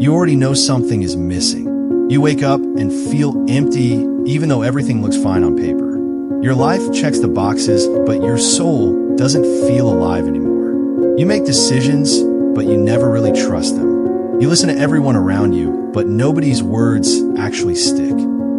you already know something is missing. You wake up and feel empty even though everything looks fine on paper. Your life checks the boxes, but your soul doesn't feel alive anymore. You make decisions, but you never really trust them. You listen to everyone around you, but nobody's words actually stick.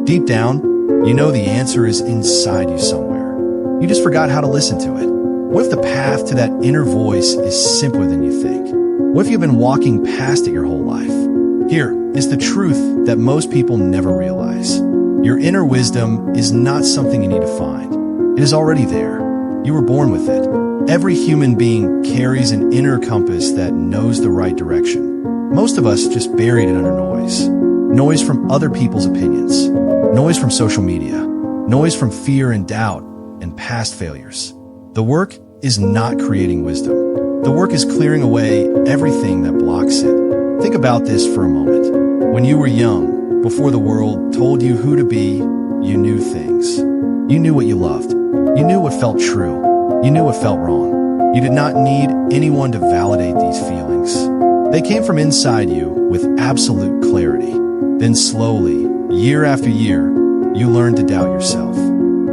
Deep down, you know the answer is inside you somewhere. You just forgot how to listen to it. What if the path to that inner voice is simpler than you think? What if you've been walking past it your whole life? Here is the truth that most people never realize. Your inner wisdom is not something you need to find. It is already there. You were born with it. Every human being carries an inner compass that knows the right direction. Most of us just buried it under noise. Noise from other people's opinions. Noise from social media. Noise from fear and doubt and past failures. The work is not creating wisdom. The work is clearing away everything that blocks it. Think about this for a moment. When you were young, before the world told you who to be, you knew things. You knew what you loved. You knew what felt true. You knew what felt wrong. You did not need anyone to validate these feelings. They came from inside you with absolute clarity. Then slowly, year after year, you learned to doubt yourself.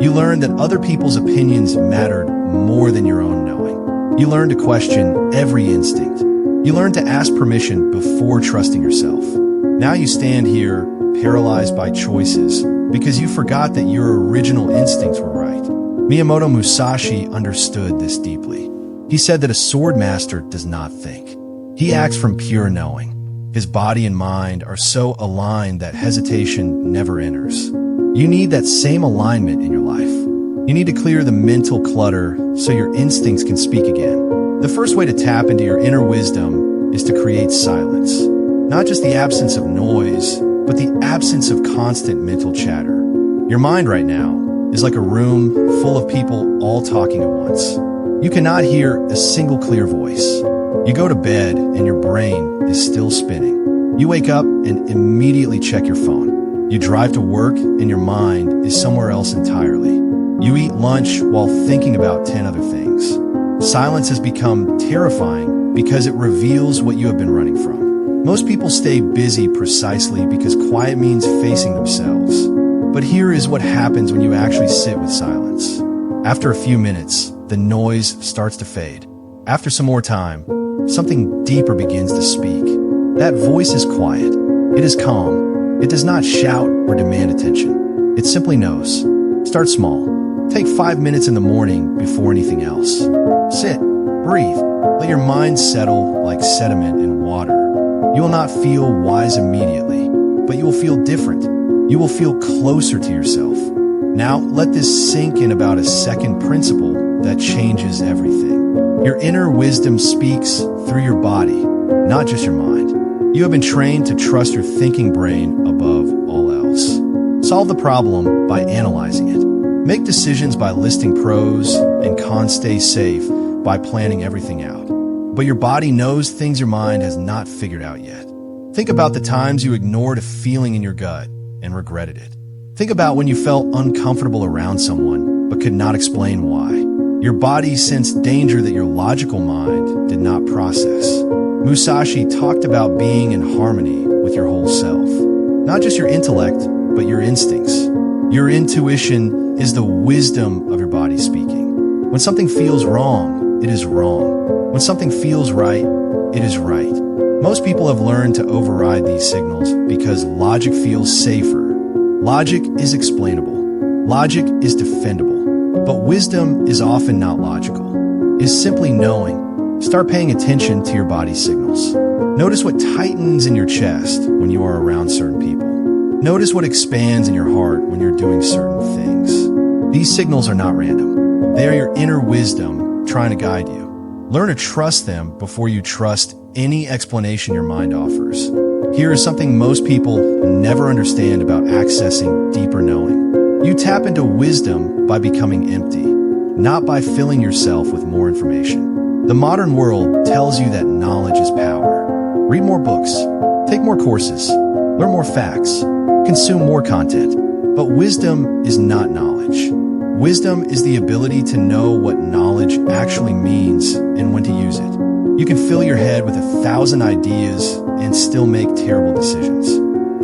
You learned that other people's opinions mattered more than your own knowing. You learned to question every instinct. You learned to ask permission before trusting yourself. Now you stand here, paralyzed by choices, because you forgot that your original instincts were right. Miyamoto Musashi understood this deeply. He said that a sword master does not think. He acts from pure knowing. His body and mind are so aligned that hesitation never enters. You need that same alignment in your life. You need to clear the mental clutter so your instincts can speak again. The first way to tap into your inner wisdom is to create silence. Not just the absence of noise, but the absence of constant mental chatter. Your mind right now is like a room full of people all talking at once. You cannot hear a single clear voice. You go to bed and your brain is still spinning. You wake up and immediately check your phone. You drive to work and your mind is somewhere else entirely. You eat lunch while thinking about 10 other things. Silence has become terrifying because it reveals what you have been running from. Most people stay busy precisely because quiet means facing themselves. But here is what happens when you actually sit with silence. After a few minutes, the noise starts to fade. After some more time, something deeper begins to speak. That voice is quiet. It is calm. It does not shout or demand attention. It simply knows. Start small. Take 5 minutes in the morning before anything else. Sit, breathe, let your mind settle like sediment in water. You will not feel wise immediately, but you will feel different. You will feel closer to yourself. Now, let this sink in about a second principle that changes everything. Your inner wisdom speaks through your body, not just your mind. You have been trained to trust your thinking brain above all else. Solve the problem by analyzing it. Make decisions by listing pros and cons. Stay safe by planning everything out. But your body knows things your mind has not figured out yet. Think about the times you ignored a feeling in your gut and regretted it. Think about when you felt uncomfortable around someone but could not explain why. Your body sensed danger that your logical mind did not process. Musashi talked about being in harmony with your whole self. Not just your intellect, but your instincts. Your intuition is the wisdom of your body speaking. When something feels wrong, it is wrong. When something feels right, it is right. Most people have learned to override these signals because logic feels safer. Logic is explainable. Logic is defendable. But wisdom is often not logical. It is simply knowing. Start paying attention to your body's signals. Notice what tightens in your chest when you are around certain people. Notice what expands in your heart when you're doing certain things. These signals are not random. They are your inner wisdom trying to guide you. Learn to trust them before you trust any explanation your mind offers. Here is something most people never understand about accessing deeper knowing. You tap into wisdom by becoming empty, not by filling yourself with more information. The modern world tells you that knowledge is power. Read more books, take more courses, learn more facts, consume more content. But wisdom is not knowledge. Wisdom is the ability to know what knowledge actually means and when to use it. You can fill your head with 1,000 ideas and still make terrible decisions.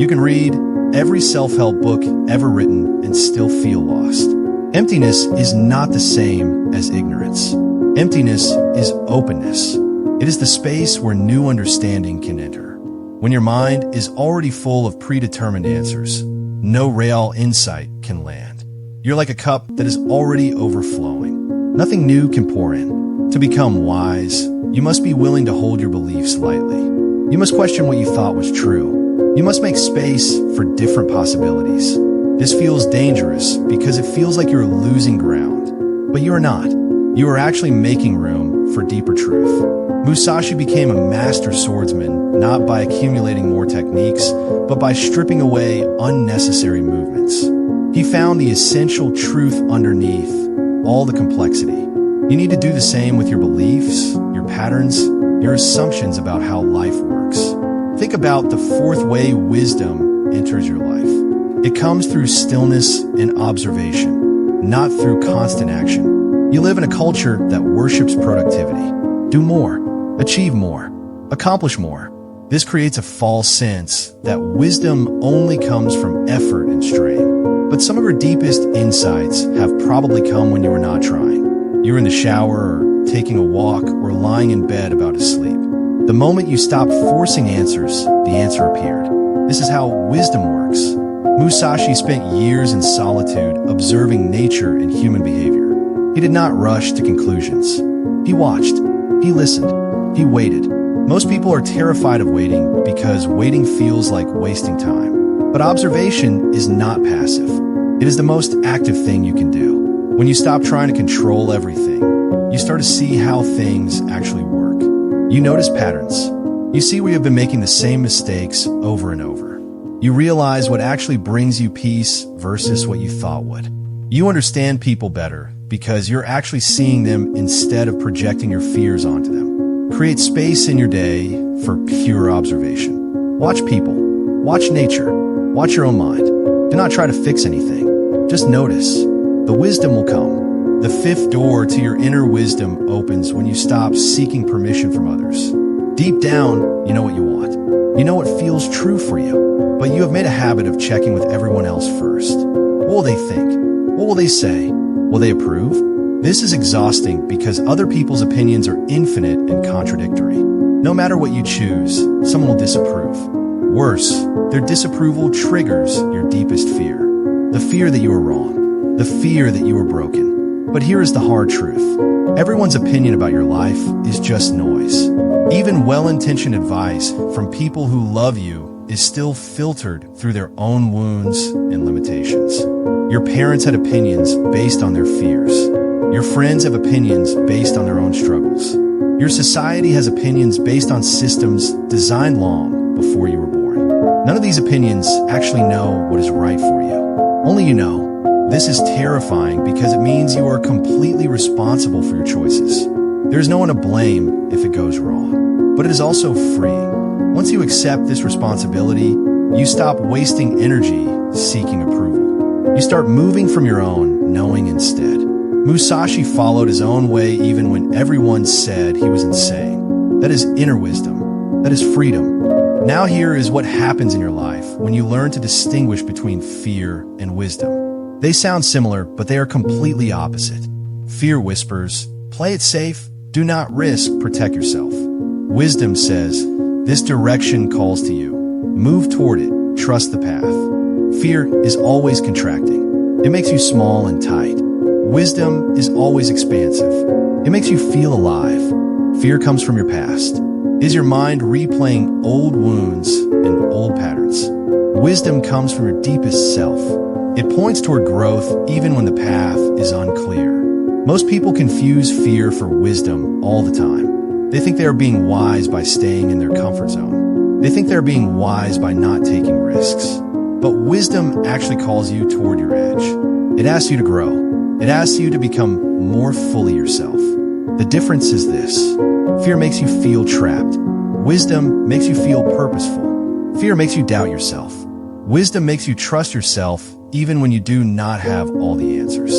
You can read every self-help book ever written and still feel lost. Emptiness is not the same as ignorance. Emptiness is openness. It is the space where new understanding can enter. When your mind is already full of predetermined answers, no real insight can land. You're like a cup that is already overflowing. Nothing new can pour in. To become wise, you must be willing to hold your beliefs lightly. You must question what you thought was true. You must make space for different possibilities. This feels dangerous because it feels like you're losing ground. But you are not. You are actually making room for deeper truth. Musashi became a master swordsman not by accumulating more techniques, but by stripping away unnecessary movements. He found the essential truth underneath all the complexity. You need to do the same with your beliefs, your patterns, your assumptions about how life works. Think about the fourth way wisdom enters your life. It comes through stillness and observation, not through constant action. You live in a culture that worships productivity. Do more, achieve more, accomplish more. This creates a false sense that wisdom only comes from effort and strain. But some of our deepest insights have probably come when you were not trying. You were in the shower or taking a walk or lying in bed about to sleep. The moment you stopped forcing answers, the answer appeared. This is how wisdom works. Musashi spent years in solitude observing nature and human behavior. He did not rush to conclusions. He watched. He listened. He waited. Most people are terrified of waiting because waiting feels like wasting time. But observation is not passive. It is the most active thing you can do. When you stop trying to control everything, you start to see how things actually work. You notice patterns. You see where you've been making the same mistakes over and over. You realize what actually brings you peace versus what you thought would. You understand people better because you're actually seeing them instead of projecting your fears onto them. Create space in your day for pure observation. Watch people. Watch nature. Watch your own mind. Do not try to fix anything. Just notice. The wisdom will come. The fifth door to your inner wisdom opens when you stop seeking permission from others. Deep down, you know what you want. You know what feels true for you. But you have made a habit of checking with everyone else first. What will they think? What will they say? Will they approve? This is exhausting because other people's opinions are infinite and contradictory. No matter what you choose, someone will disapprove. Worse, their disapproval triggers your deepest fear. The fear that you are wrong. The fear that you are broken. But here is the hard truth. Everyone's opinion about your life is just noise. Even well-intentioned advice from people who love you is still filtered through their own wounds and limitations. Your parents had opinions based on their fears. Your friends have opinions based on their own struggles. Your society has opinions based on systems designed long before you were born. None of these opinions actually know what is right for you. Only you know. This is terrifying because it means you are completely responsible for your choices. There is no one to blame if it goes wrong. But it is also freeing. Once you accept this responsibility, you stop wasting energy seeking approval. You start moving from your own, knowing instead. Musashi followed his own way even when everyone said he was insane. That is inner wisdom. That is freedom. Now here is what happens in your life when you learn to distinguish between fear and wisdom. They sound similar, but they are completely opposite. Fear whispers, play it safe, do not risk, protect yourself. Wisdom says, this direction calls to you. Move toward it, trust the path. Fear is always contracting. It makes you small and tight. Wisdom is always expansive. It makes you feel alive. Fear comes from your past. Is your mind replaying old wounds and old patterns? Wisdom comes from your deepest self. It points toward growth even when the path is unclear. Most people confuse fear for wisdom all the time. They think they are being wise by staying in their comfort zone. They think they're being wise by not taking risks. But wisdom actually calls you toward your edge. It asks you to grow. It asks you to become more fully yourself. The difference is this. Fear makes you feel trapped. Wisdom makes you feel purposeful. Fear makes you doubt yourself. Wisdom makes you trust yourself even when you do not have all the answers.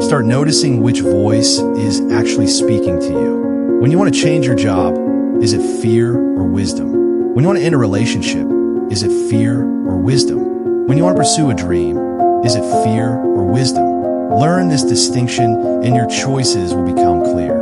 Start noticing which voice is actually speaking to you. When you want to change your job, is it fear or wisdom? When you want to end a relationship, is it fear or wisdom? When you want to pursue a dream, is it fear or wisdom? Learn this distinction and your choices will become clear.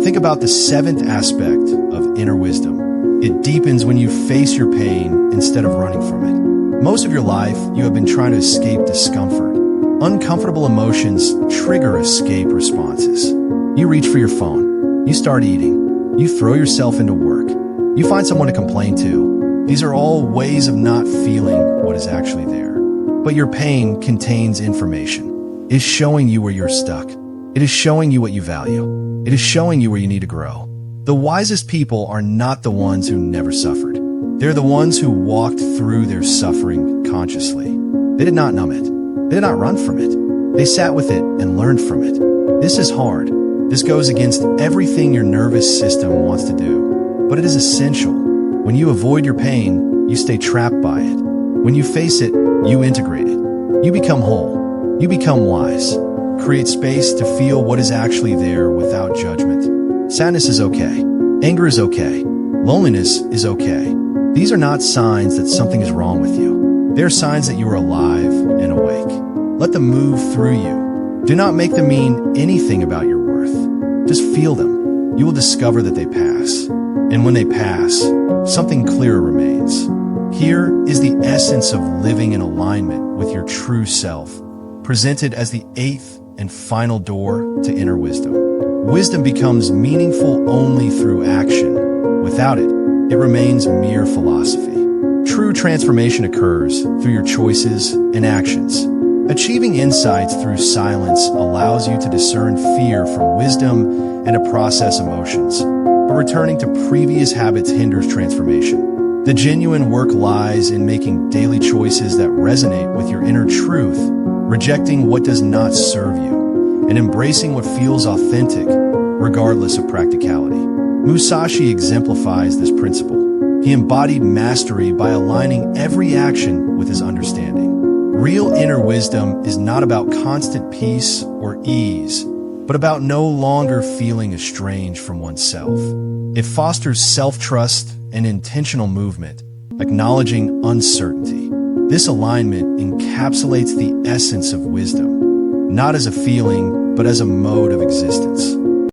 Think about the seventh aspect of inner wisdom. It deepens when you face your pain instead of running from it. Most of your life, you have been trying to escape discomfort. Uncomfortable emotions trigger escape responses. You reach for your phone. You start eating. You throw yourself into work. You find someone to complain to. These are all ways of not feeling what is actually there. But your pain contains information. It is showing you where you're stuck. It is showing you what you value. It is showing you where you need to grow. The wisest people are not the ones who never suffered. They're the ones who walked through their suffering consciously. They did not numb it. They did not run from it. They sat with it and learned from it. This is hard. This goes against everything your nervous system wants to do. But it is essential. When you avoid your pain, you stay trapped by it. When you face it, you integrate it. You become whole. You become wise. Create space to feel what is actually there without judgment. Sadness is okay. Anger is okay. Loneliness is okay. These are not signs that something is wrong with you. They're signs that you are alive and awake. Let them move through you. Do not make them mean anything about your worth. Just feel them. You will discover that they pass. And when they pass, something clearer remains. Here is the essence of living in alignment with your true self, presented as the eighth and final door to inner wisdom. Wisdom becomes meaningful only through action. Without it, it remains mere philosophy. True transformation occurs through your choices and actions. Achieving insights through silence allows you to discern fear from wisdom and to process emotions. But returning to previous habits hinders transformation. The genuine work lies in making daily choices that resonate with your inner truth, rejecting what does not serve you, and embracing what feels authentic, regardless of practicality. Musashi exemplifies this principle. He embodied mastery by aligning every action with his understanding. Real inner wisdom is not about constant peace or ease, but about no longer feeling estranged from oneself. It fosters self-trust and intentional movement, acknowledging uncertainty. This alignment encapsulates the essence of wisdom, not as a feeling, but as a mode of existence.